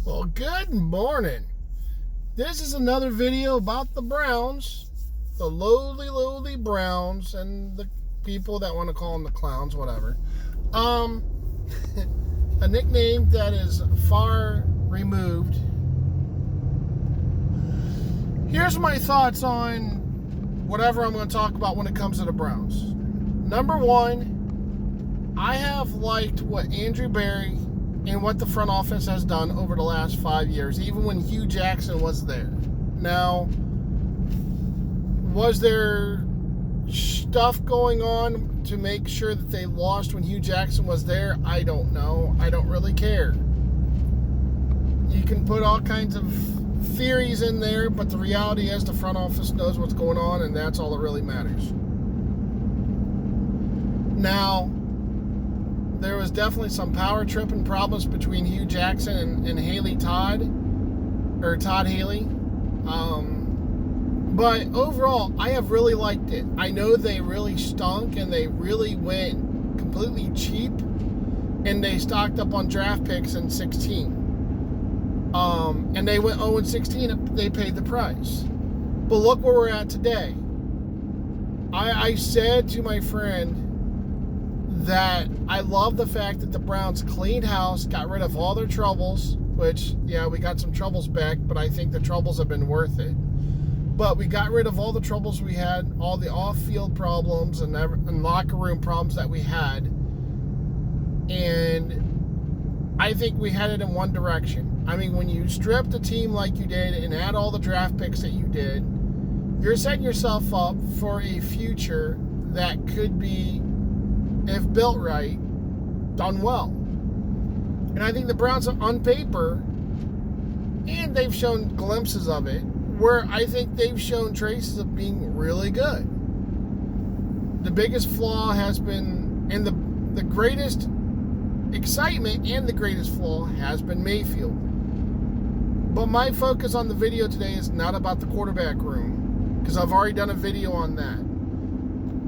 Well, good morning. This is another video about the Browns, the lowly Browns, and the people that want to call them the clowns, whatever. A nickname that is far removed. Here's my thoughts on whatever I'm going to talk about when it comes to the Browns. Number one, I have liked what Andrew Berry and what the front office has done over the last 5 years, even when Hugh Jackson was there. Now, was there stuff going on to make sure that they lost when Hugh Jackson was there? I don't know. I don't really care. You can put all kinds of theories in there, but the reality is the front office knows what's going on, and that's all that really matters. Now, there was definitely some power tripping problems between Hugh Jackson and Haley Todd, or Todd Haley. But overall, I have really liked it. I know they really stunk and they really went completely cheap, and they stocked up on draft picks in 16. And they went 0-16 and they paid the price. But look where we're at today. I said to my friend that I love the fact that the Browns cleaned house, got rid of all their troubles, which, yeah, we got some troubles back, but I think the troubles have been worth it. But we got rid of all the troubles we had, all the off-field problems and locker room problems that we had. And I think we headed in one direction. I mean, when you strip the team like you did and add all the draft picks that you did, you're setting yourself up for a future that could be, if built right, done well. And I think the Browns on paper, and they've shown glimpses of it, where I think they've shown traces of being really good. The biggest flaw has been, and the greatest excitement and the greatest flaw has been Mayfield. But my focus on the video today is not about the quarterback room, because I've already done a video on that.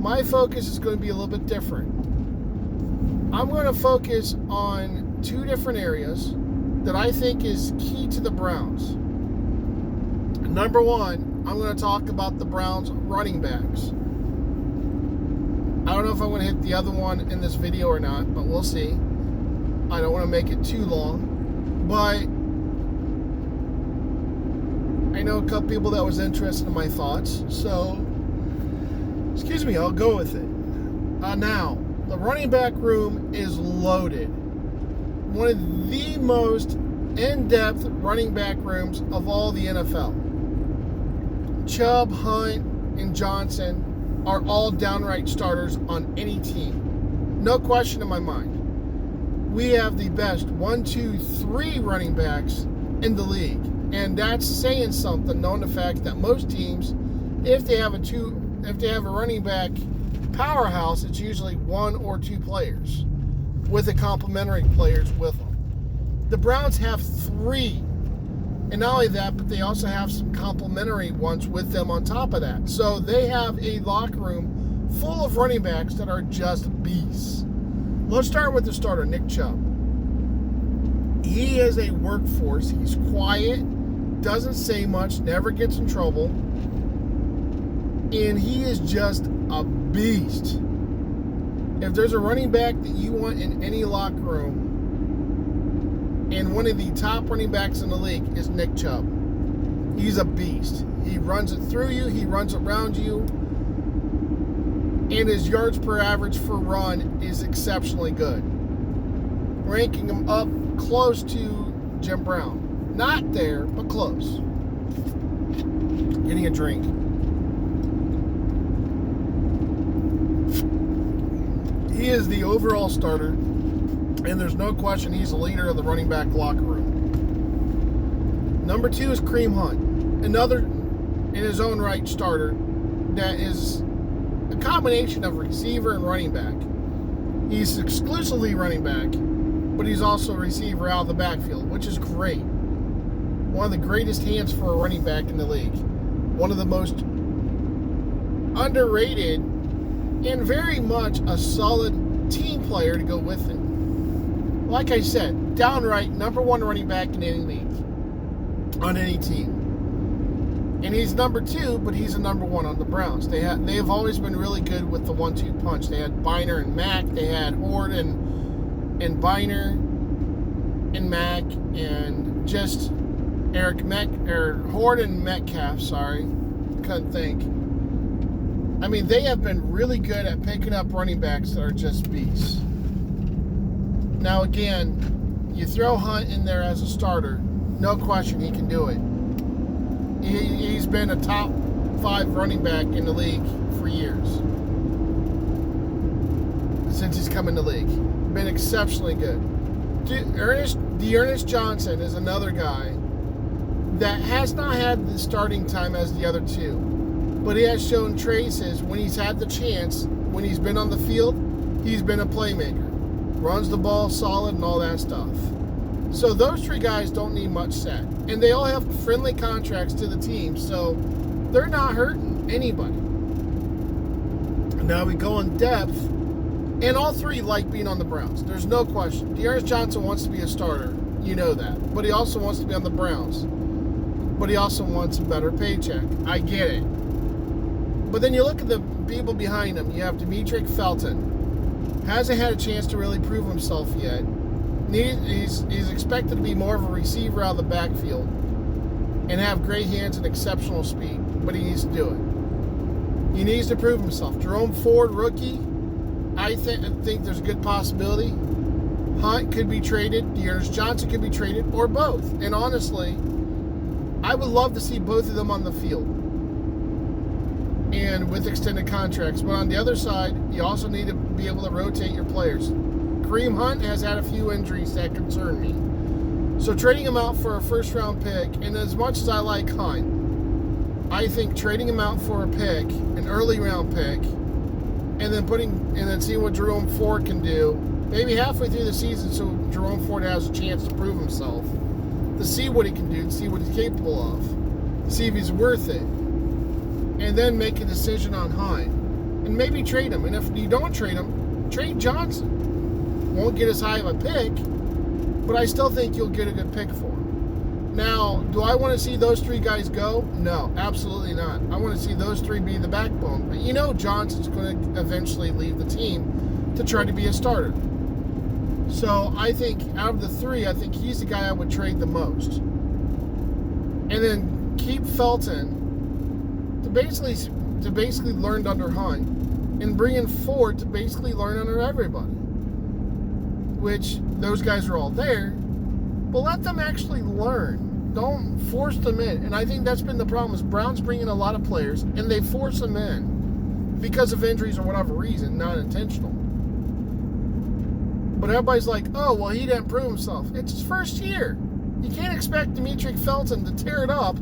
My focus is going to be a little bit different. I'm going to focus on two different areas that I think is key to the Browns. Number one, I'm going to talk about the Browns running backs. I don't know if I'm going to hit the other one in this video or not, but we'll see. I don't want to make it too long, but I know a couple people that was interested in my thoughts, so excuse me, I'll go with it. Now, the running back room is loaded. One of the most in-depth running back rooms of all the NFL. Chubb, Hunt, and Johnson are all downright starters on any team. No question in my mind. We have the best 1, 2, 3 running backs in the league. And that's saying something, knowing the fact that most teams, if they have a running back powerhouse, it's usually 1 or 2 players with the complementary players with them. The Browns have 3. And not only that, but they also have some complementary ones with them on top of that. So they have a locker room full of running backs that are just beasts. Let's start with the starter, Nick Chubb. He is a workhorse. He's quiet, doesn't say much, never gets in trouble. And he is just a beast. If there's a running back that you want in any locker room, and one of the top running backs in the league is Nick Chubb. He's a beast. He runs it through you. He runs around you. And his yards per average for run is exceptionally good. Ranking him up close to Jim Brown. Not there, but close. Getting a drink. He is the overall starter, and there's no question he's the leader of the running back locker room. Number 2 is Kareem Hunt, another in his own right starter that is a combination of receiver and running back. He's exclusively running back, but he's also a receiver out of the backfield, which is great. One of the greatest hands for a running back in the league. One of the most underrated and very much a solid team player to go with it. like I said, downright number one running back in any league, on any team. And he's number two, but he's a number one on the Browns. They have always been really good with the 1-2 punch. They had Biner and Mack. They had Horde and Biner and Mack, and just Horde and Metcalf. Sorry, couldn't think. I mean, they have been really good at picking up running backs that are just beasts. Now again, you throw Hunt in there as a starter, no question he can do it. He's been a top 5 running back in the league for years. Since he's come in the league. Been exceptionally good. D'Ernest Johnson is another guy that has not had the starting time as the other two. But he has shown traces when he's had the chance, when he's been on the field, he's been a playmaker. Runs the ball solid and all that stuff. So those 3 guys don't need much set. And they all have friendly contracts to the team, so they're not hurting anybody. Now we go in depth, and all 3 like being on the Browns. There's no question. D'Ernest Johnson wants to be a starter. You know that. But he also wants to be on the Browns. But he also wants a better paycheck. I get it. But then you look at the people behind him. You have Demetric Felton. Hasn't had a chance to really prove himself yet. He's expected to be more of a receiver out of the backfield and have great hands and exceptional speed, but he needs to do it. He needs to prove himself. Jerome Ford, rookie, I think there's a good possibility. Hunt could be traded, D'Ernest Johnson could be traded, or both. And honestly, I would love to see both of them on the field and with extended contracts. But on the other side, you also need to be able to rotate your players. Kareem Hunt has had a few injuries that concern me. So trading him out for a first-round pick, and as much as I like Hunt, I think trading him out for a pick, an early-round pick, and then seeing what Jerome Ford can do, maybe halfway through the season so Jerome Ford has a chance to prove himself, to see what he can do, to see what he's capable of, to see if he's worth it, and then make a decision on Hunt. And maybe trade him. And if you don't trade him, trade Johnson. Won't get as high of a pick, but I still think you'll get a good pick for him. Now, do I want to see those 3 guys go? No, absolutely not. I want to see those 3 be the backbone. But you know Johnson's going to eventually leave the team to try to be a starter. So I think out of the 3, I think he's the guy I would trade the most. And then keep Felton to basically learn under Hunt, and bring in Ford to basically learn under everybody. Which those guys are all there, but let them actually learn. Don't force them in. And I think that's been the problem, is Browns bring in a lot of players and they force them in because of injuries or whatever reason, not intentional. But everybody's like, oh, well, he didn't prove himself. It's his first year. You can't expect Demetric Felton to tear it up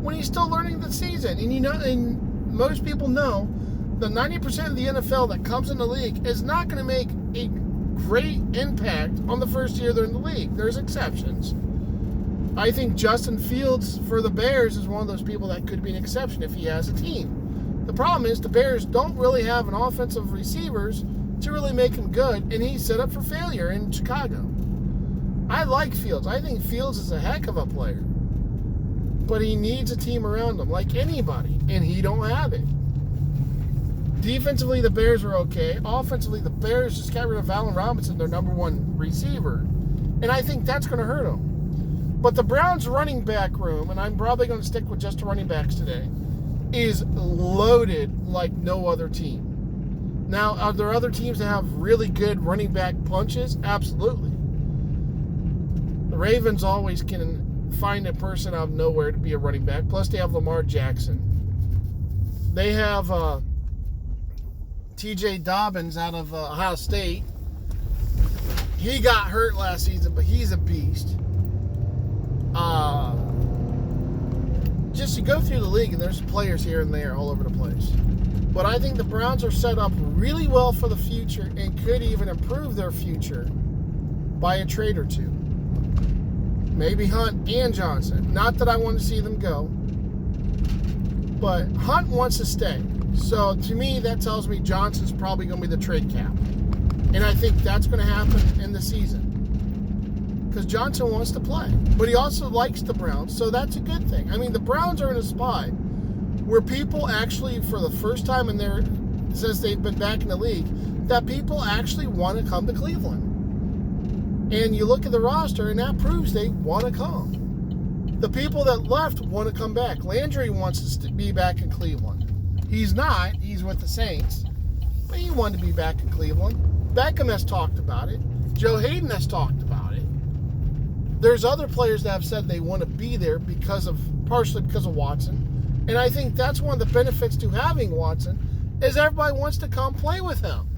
when he's still learning the season. And you know, and most people know that 90% of the NFL that comes in the league is not going to make a great impact on the first year they're in the league. There's exceptions. I think Justin Fields for the Bears is one of those people that could be an exception if he has a team. The problem is the Bears don't really have an offensive receivers to really make him good, and he's set up for failure in Chicago. I like Fields. I think Fields is a heck of a player. But he needs a team around him, like anybody, and he don't have it. Defensively, the Bears are okay. Offensively, the Bears just got rid of Allen Robinson, their number 1 receiver. And I think that's going to hurt them. But the Browns' running back room, and I'm probably going to stick with just the running backs today, is loaded like no other team. Now, are there other teams that have really good running back punches? Absolutely. The Ravens always can find a person out of nowhere to be a running back. Plus, they have Lamar Jackson. They have T.J. Dobbins out of Ohio State. He got hurt last season, but he's a beast. Just to go through the league, and there's players here and there all over the place. But I think the Browns are set up really well for the future and could even improve their future by a trade or 2. Maybe Hunt and Johnson. Not that I want to see them go, but Hunt wants to stay. So to me, that tells me Johnson's probably going to be the trade cap. And I think that's going to happen in the season. because Johnson wants to play. But he also likes the Browns, so that's a good thing. I mean, the Browns are in a spot where people actually, for the first time in their, since they've been back in the league, that people actually want to come to Cleveland. And you look at the roster, and that proves they want to come. The people that left want to come back. Landry wants to be back in Cleveland. He's not. He's with the Saints. But he wanted to be back in Cleveland. Beckham has talked about it. Joe Hayden has talked about it. There's other players that have said they want to be there partially because of Watson. And I think that's one of the benefits to having Watson is everybody wants to come play with him.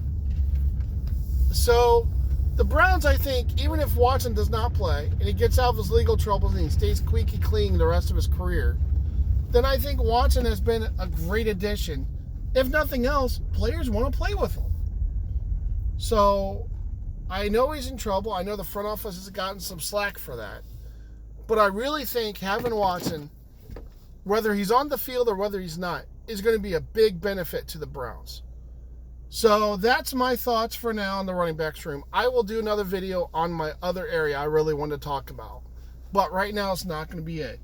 So the Browns, I think, even if Watson does not play and he gets out of his legal troubles and he stays squeaky clean the rest of his career, then I think Watson has been a great addition. If nothing else, players want to play with him. So I know he's in trouble. I know the front office has gotten some slack for that. But I really think having Watson, whether he's on the field or whether he's not, is going to be a big benefit to the Browns. So that's my thoughts for now on the running backs room. I will do another video on my other area I really want to talk about. But right now it's not going to be it.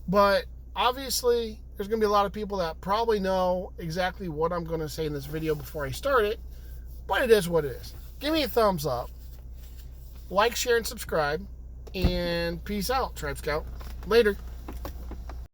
But obviously there's going to be a lot of people that probably know exactly what I'm going to say in this video before I start it. But it is what it is. Give me a thumbs up. Like, share, and subscribe. And peace out, Tribe Scout. Later.